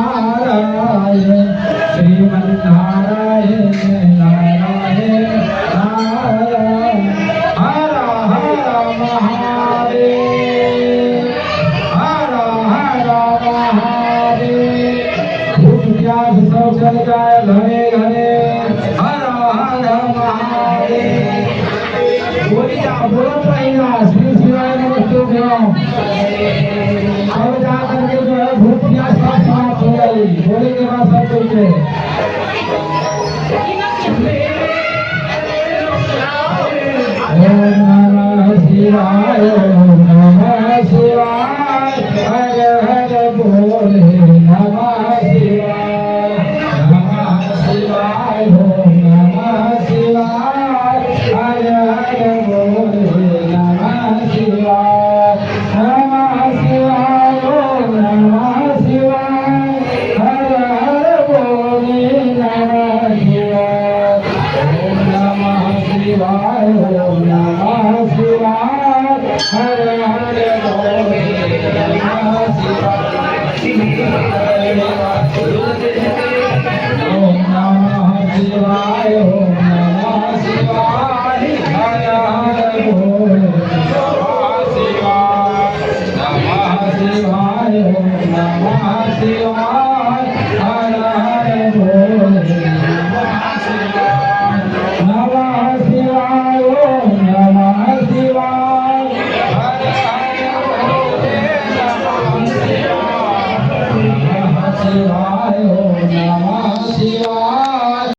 नारायण श्रीमन नारायण नारायण नारायण हर हर महादेव हर हर महादेव भूत प्यास सब चल जाए घरे घरे हर हर महादेव बोलो पहिला श्री शिवाय नमस्ते अब जा करके जो है भूत प्यास सब समाप्त हो गई बोले के बाद सब चलते ओम नमः शिवाय